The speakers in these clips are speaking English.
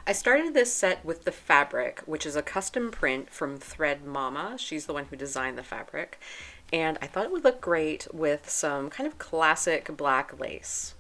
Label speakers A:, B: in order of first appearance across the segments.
A: I started this set with the fabric, which is a custom print from Thread Mama. She's the one who designed the fabric. And I thought it would look great with some kind of classic black lace.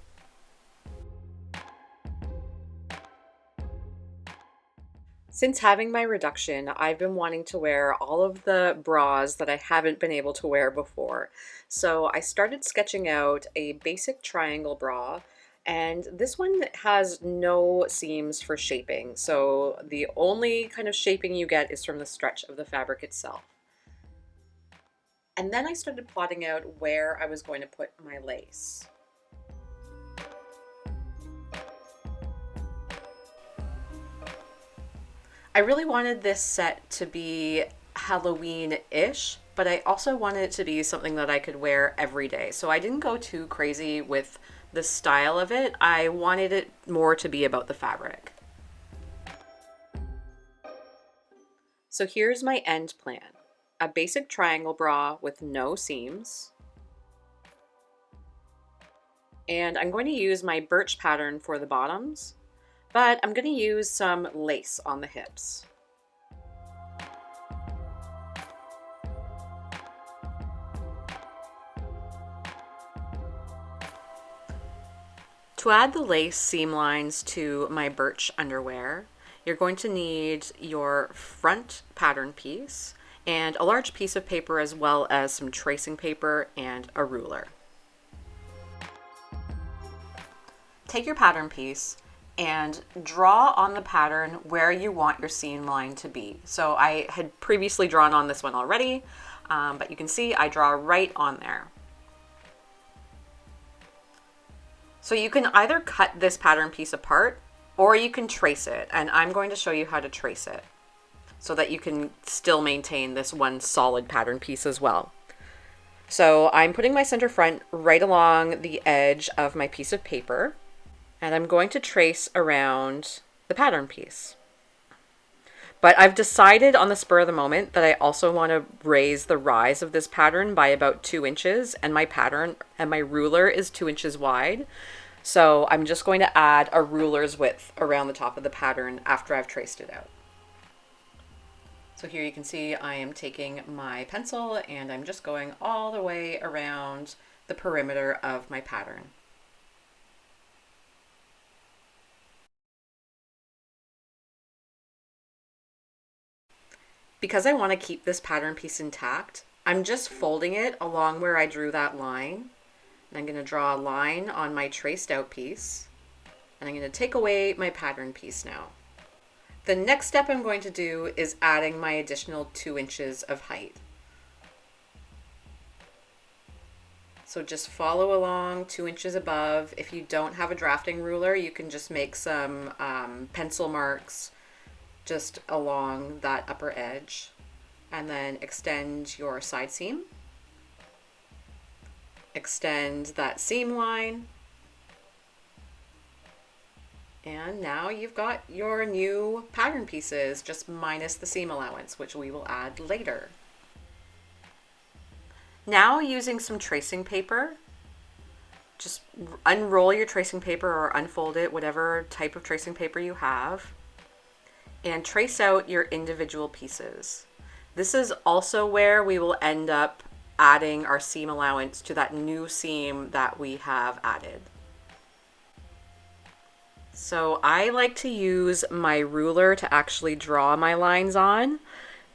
A: Since having my reduction, I've been wanting to wear all of the bras that I haven't been able to wear before. So I started sketching out a basic triangle bra, and this one has no seams for shaping. So the only kind of shaping you get is from the stretch of the fabric itself. And then I started plotting out where I was going to put my lace. I really wanted this set to be Halloween-ish, but I also wanted it to be something that I could wear every day. So I didn't go too crazy with the style of it. I wanted it more to be about the fabric. So here's my end plan. A basic triangle bra with no seams. And I'm going to use my Birch pattern for the bottoms, but I'm going to use some lace on the hips. To add the lace seam lines to my Birch underwear, you're going to need your front pattern piece and a large piece of paper as well as some tracing paper and a ruler. Take your pattern piece and draw on the pattern where you want your seam line to be. So I had previously drawn on this one already, but you can see I draw right on there. So you can either cut this pattern piece apart or you can trace it, and I'm going to show you how to trace it so that you can still maintain this one solid pattern piece as well. So I'm putting my center front right along the edge of my piece of paper, and I'm going to trace around the pattern piece. But I've decided on the spur of the moment that I also want to raise the rise of this pattern by about 2 inches, and my pattern and my ruler is 2 inches wide. So I'm just going to add a ruler's width around the top of the pattern after I've traced it out. So here you can see I am taking my pencil and I'm just going all the way around the perimeter of my pattern. Because I want to keep this pattern piece intact, I'm just folding it along where I drew that line. And I'm going to draw a line on my traced out piece. And I'm going to take away my pattern piece now. The next step I'm going to do is adding my additional 2 inches of height. So just follow along 2 inches above. If you don't have a drafting ruler, you can just make some pencil marks just along that upper edge, and then extend your side seam, extend that seam line, and now you've got your new pattern pieces, just minus the seam allowance, which we will add later. Now, using some tracing paper, just unroll your tracing paper or unfold it, whatever type of tracing paper you have, and trace out your individual pieces. This is also where we will end up adding our seam allowance to that new seam that we have added. So I like to use my ruler to actually draw my lines on.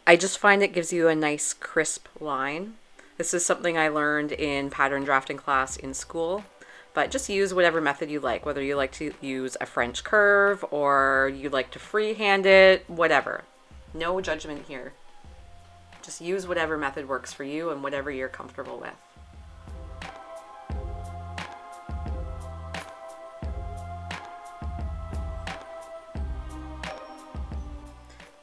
A: I just find it gives you a nice crisp line. This is something I learned in pattern drafting class in school. But just use whatever method you like, whether you like to use a French curve or you like to freehand it, whatever. No judgment here. Just use whatever method works for you and whatever you're comfortable with.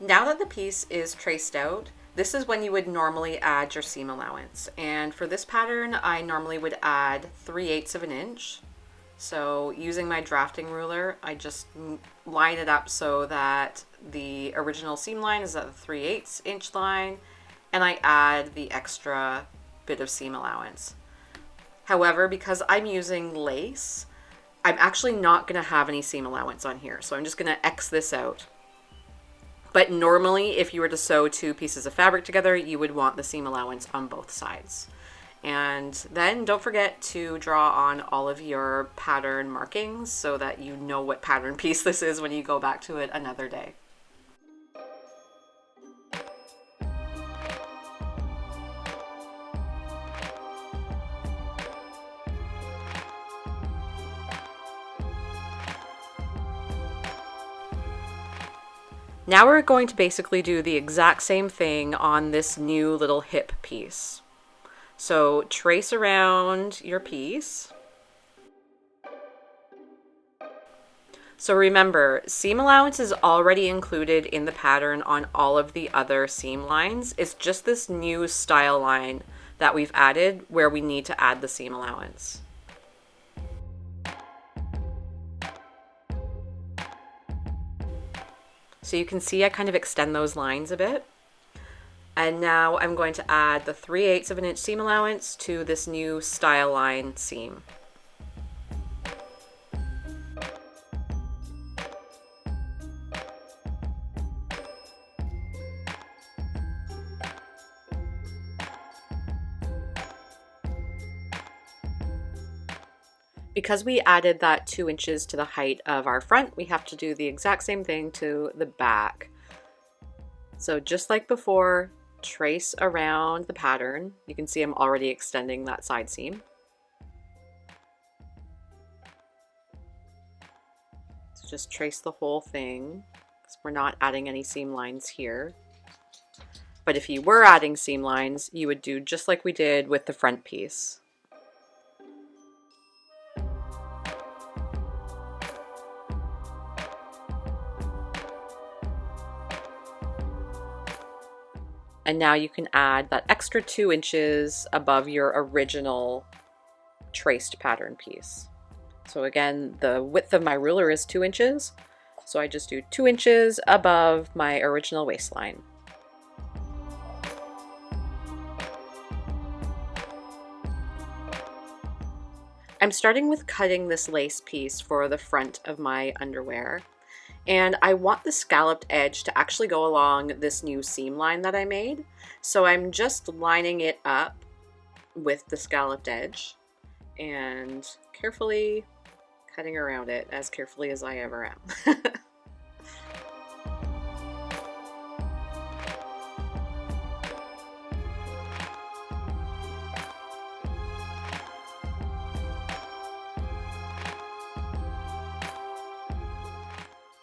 A: Now that the piece is traced out, this is when you would normally add your seam allowance. And for this pattern, I normally would add 3/8 of an inch. So using my drafting ruler, I just line it up so that the original seam line is at the 3/8 inch line, and I add the extra bit of seam allowance. However, because I'm using lace, I'm actually not going to have any seam allowance on here, so I'm just going to X this out. But normally, if you were to sew two pieces of fabric together, you would want the seam allowance on both sides. And then don't forget to draw on all of your pattern markings so that you know what pattern piece this is when you go back to it another day. Now we're going to basically do the exact same thing on this new little hip piece. So trace around your piece. So remember, seam allowance is already included in the pattern on all of the other seam lines. It's just this new style line that we've added where we need to add the seam allowance. So you can see I kind of extend those lines a bit. And now I'm going to add the 3/8 of an inch seam allowance to this new style line seam. Because we added that 2 inches to the height of our front, we have to do the exact same thing to the back. So just like before, trace around the pattern. You can see I'm already extending that side seam. So just trace the whole thing, because we're not adding any seam lines here. But if you were adding seam lines, you would do just like we did with the front piece. And now you can add that extra 2 inches above your original traced pattern piece. So again, the width of my ruler is 2 inches. So I just do 2 inches above my original waistline. I'm starting with cutting this lace piece for the front of my underwear. And I want the scalloped edge to actually go along this new seam line that I made. So I'm just lining it up with the scalloped edge and carefully cutting around it, as carefully as I ever am.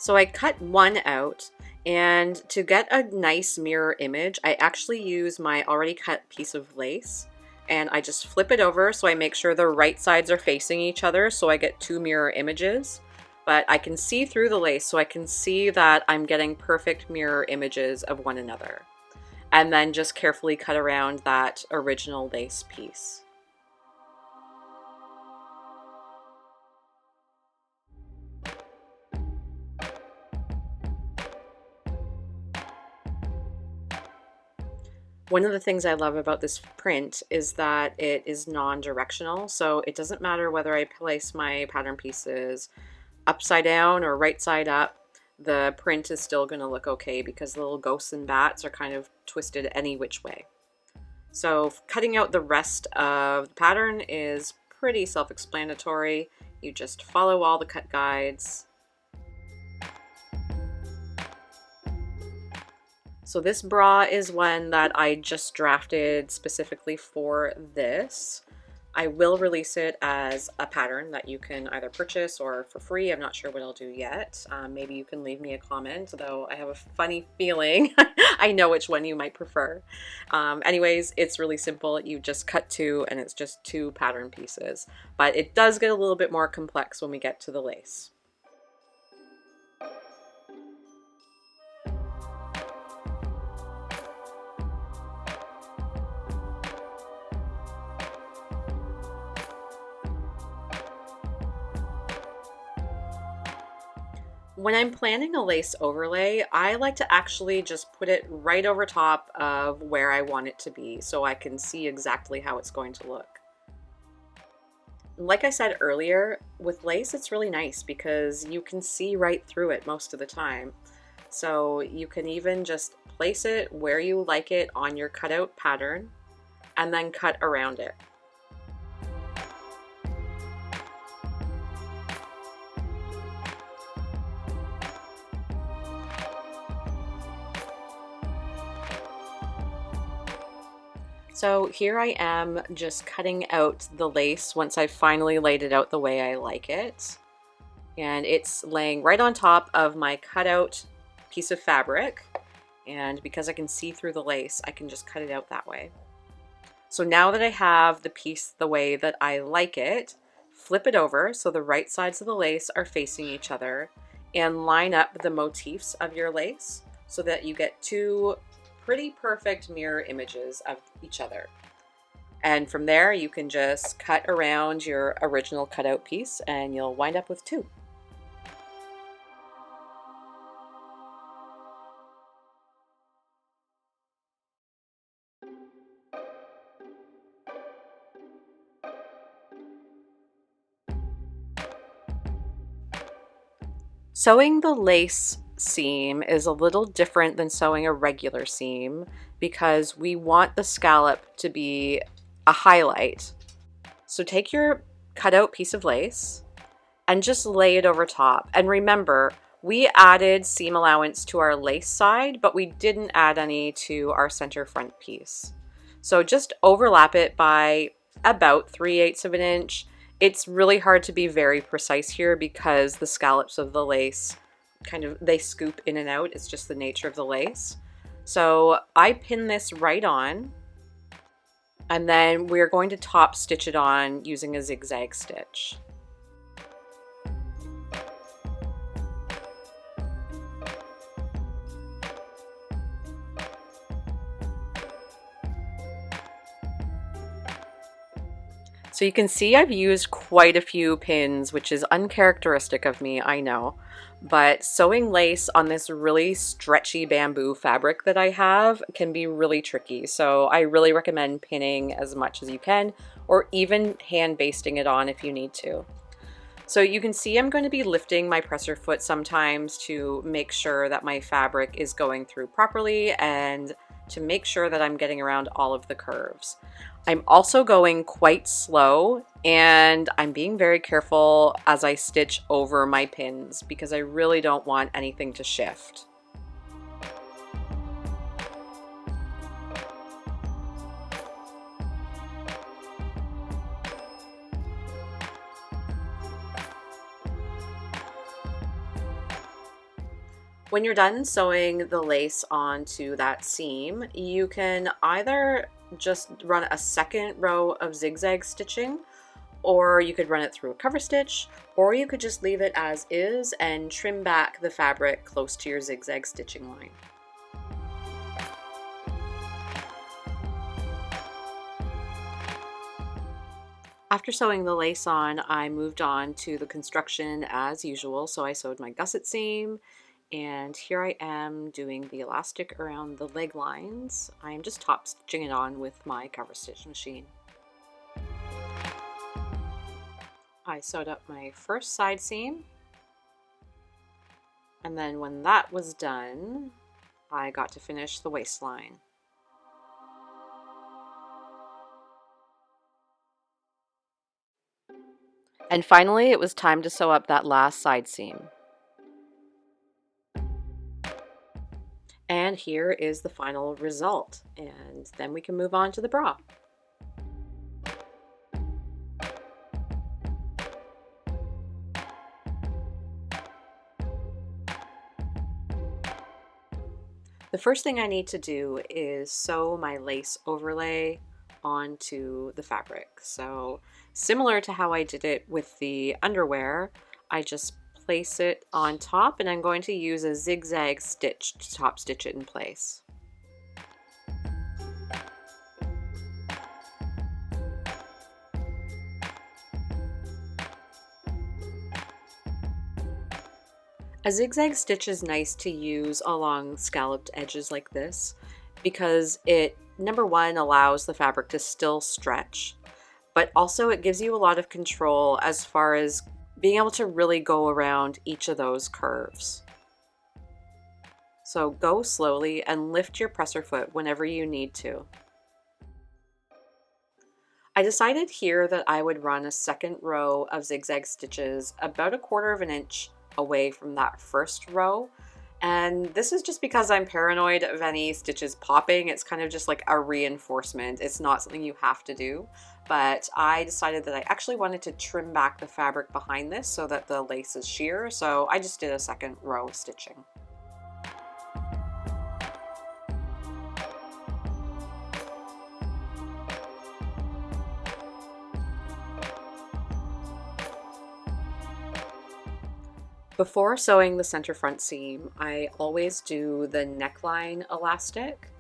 A: So I cut one out, and to get a nice mirror image, I actually use my already cut piece of lace, and I just flip it over so I make sure the right sides are facing each other so I get 2 mirror images. But I can see through the lace, so I can see that I'm getting perfect mirror images of one another. And then just carefully cut around that original lace piece. One of the things I love about this print is that it is non-directional, so it doesn't matter whether I place my pattern pieces upside down or right side up, the print is still going to look okay because the little ghosts and bats are kind of twisted any which way. So cutting out the rest of the pattern is pretty self-explanatory. You just follow all the cut guides. So this bra is one that I just drafted specifically for this. I will release it as a pattern that you can either purchase or for free. I'm not sure what I'll do yet. Maybe you can leave me a comment, though I have a funny feeling I know which one you might prefer. Anyways, it's really simple. You just cut 2 and it's just 2 pattern pieces. But it does get a little bit more complex when we get to the lace. When I'm planning a lace overlay, I like to actually just put it right over top of where I want it to be so I can see exactly how it's going to look. Like I said earlier, with lace it's really nice because you can see right through it most of the time. So you can even just place it where you like it on your cutout pattern and then cut around it. So here I am just cutting out the lace once I've finally laid it out the way I like it. And it's laying right on top of my cutout piece of fabric. And because I can see through the lace, I can just cut it out that way. So now that I have the piece the way that I like it, flip it over so the right sides of the lace are facing each other, and line up the motifs of your lace so that you get two pretty perfect mirror images of each other. And from there you can just cut around your original cutout piece and you'll wind up with two. Sewing the lace seam is a little different than sewing a regular seam because we want the scallop to be a highlight. So take your cutout piece of lace and just lay it over top. And remember, we added seam allowance to our lace side, but we didn't add any to our center front piece. So just overlap it by about 3/8 of an inch. It's really hard to be very precise here because the scallops of the lace they scoop in and out. It's just the nature of the lace. So I pin this right on, and then we're going to top stitch it on using a zigzag stitch. So you can see I've used quite a few pins, which is uncharacteristic of me, I know. But sewing lace on this really stretchy bamboo fabric that I have can be really tricky. So I really recommend pinning as much as you can, or even hand basting it on if you need to. So you can see I'm going to be lifting my presser foot sometimes to make sure that my fabric is going through properly and to make sure that I'm getting around all of the curves. I'm also going quite slow and I'm being very careful as I stitch over my pins because I really don't want anything to shift. When you're done sewing the lace onto that seam, you can either just run a second row of zigzag stitching, or you could run it through a cover stitch, or you could just leave it as is and trim back the fabric close to your zigzag stitching line. After sewing the lace on, I moved on to the construction as usual. So I sewed my gusset seam, and here I am doing the elastic around the leg lines. I am just top stitching it on with my cover stitch machine. I sewed up my first side seam, and then when that was done, I got to finish the waistline. And finally, it was time to sew up that last side seam. And here is the final result, and then we can move on to the bra. The first thing I need to do is sew my lace overlay onto the fabric. So similar to how I did it with the underwear, I just place it on top and I'm going to use a zigzag stitch to top stitch it in place. A zigzag stitch is nice to use along scalloped edges like this because it, number one, allows the fabric to still stretch, but also it gives you a lot of control as far as being able to really go around each of those curves. So go slowly and lift your presser foot whenever you need to. I decided here that I would run a second row of zigzag stitches about 1/4 of an inch away from that first row. And this is just because I'm paranoid of any stitches popping. It's kind of just like a reinforcement. It's not something you have to do, but I decided that I actually wanted to trim back the fabric behind this so that the lace is sheer. So I just did a second row of stitching. Before sewing the center front seam, I always do the neckline elastic.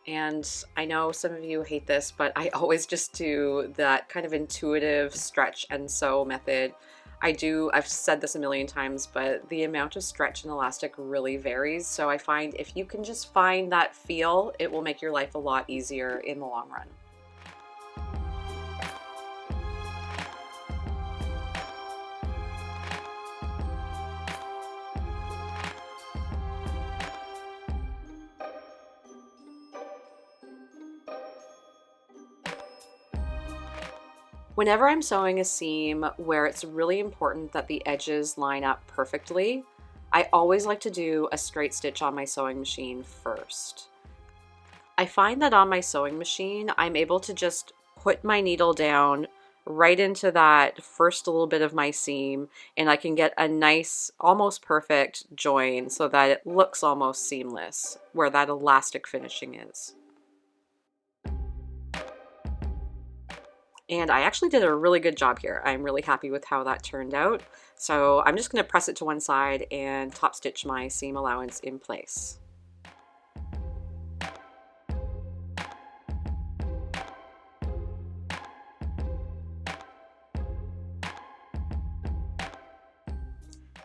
A: And I know some of you hate this, but I always just do that kind of intuitive stretch and sew method. I've said this a million times, but the amount of stretch and elastic really varies. So I find if you can just find that feel, it will make your life a lot easier in the long run. Whenever I'm sewing a seam where it's really important that the edges line up perfectly, I always like to do a straight stitch on my sewing machine first. I find that on my sewing machine, I'm able to just put my needle down right into that first little bit of my seam, and I can get a nice, almost perfect join so that it looks almost seamless where that elastic finishing is. And I actually did a really good job here. I'm really happy with how that turned out. So I'm just going to press it to one side and top stitch my seam allowance in place.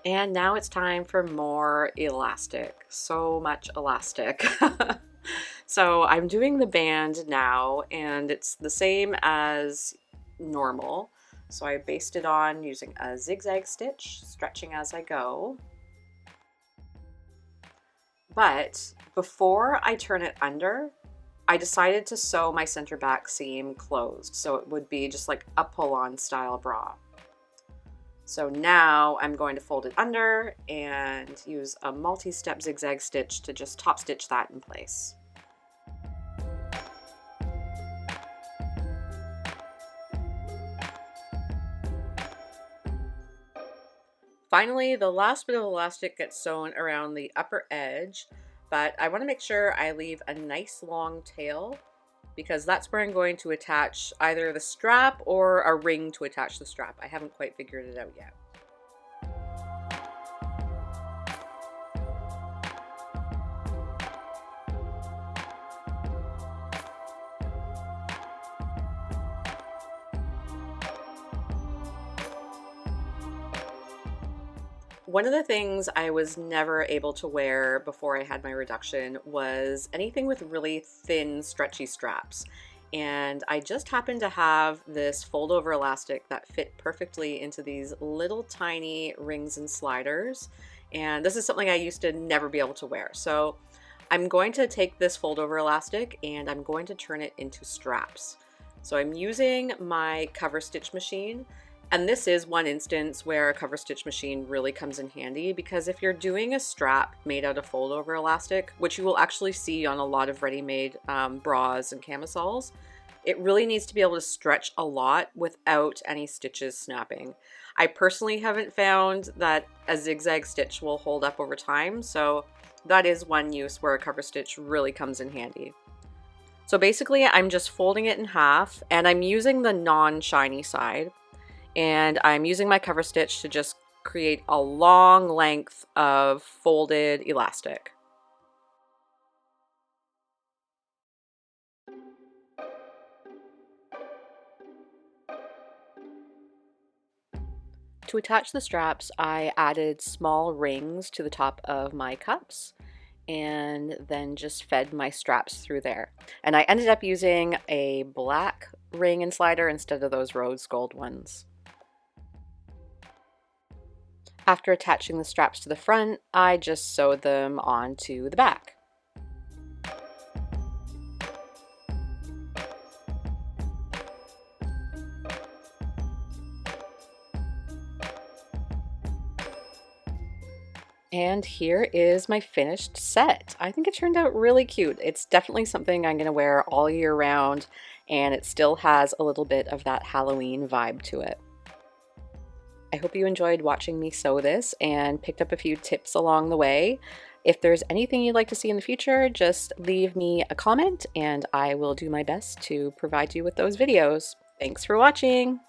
A: And now it's time for more elastic. So much elastic. So I'm doing the band now, and it's the same as normal. So I based it on using a zigzag stitch, stretching as I go. But before I turn it under, I decided to sew my center back seam closed, so it would be just like a pull-on style bra. So now I'm going to fold it under and use a multi-step zigzag stitch to just top stitch that in place. Finally, the last bit of elastic gets sewn around the upper edge, but I want to make sure I leave a nice long tail because that's where I'm going to attach either the strap or a ring to attach the strap. I haven't quite figured it out yet. One of the things I was never able to wear before I had my reduction was anything with really thin, stretchy straps. And I just happened to have this fold over elastic that fit perfectly into these little tiny rings and sliders. And this is something I used to never be able to wear. So I'm going to take this fold over elastic and I'm going to turn it into straps. So I'm using my cover stitch machine. And this is one instance where a cover stitch machine really comes in handy because if you're doing a strap made out of fold over elastic, which you will actually see on a lot of ready-made bras and camisoles, it really needs to be able to stretch a lot without any stitches snapping. I personally haven't found that a zigzag stitch will hold up over time, so that is one use where a cover stitch really comes in handy. So basically I'm just folding it in half and I'm using the non-shiny side. And I'm using my cover stitch to just create a long length of folded elastic. To attach the straps, I added small rings to the top of my cups and then just fed my straps through there. And I ended up using a black ring and slider instead of those rose gold ones. After attaching the straps to the front, I just sewed them onto the back. And here is my finished set. I think it turned out really cute. It's definitely something I'm going to wear all year round, and it still has a little bit of that Halloween vibe to it. I hope you enjoyed watching me sew this and picked up a few tips along the way. If there's anything you'd like to see in the future, just leave me a comment and I will do my best to provide you with those videos. Thanks for watching!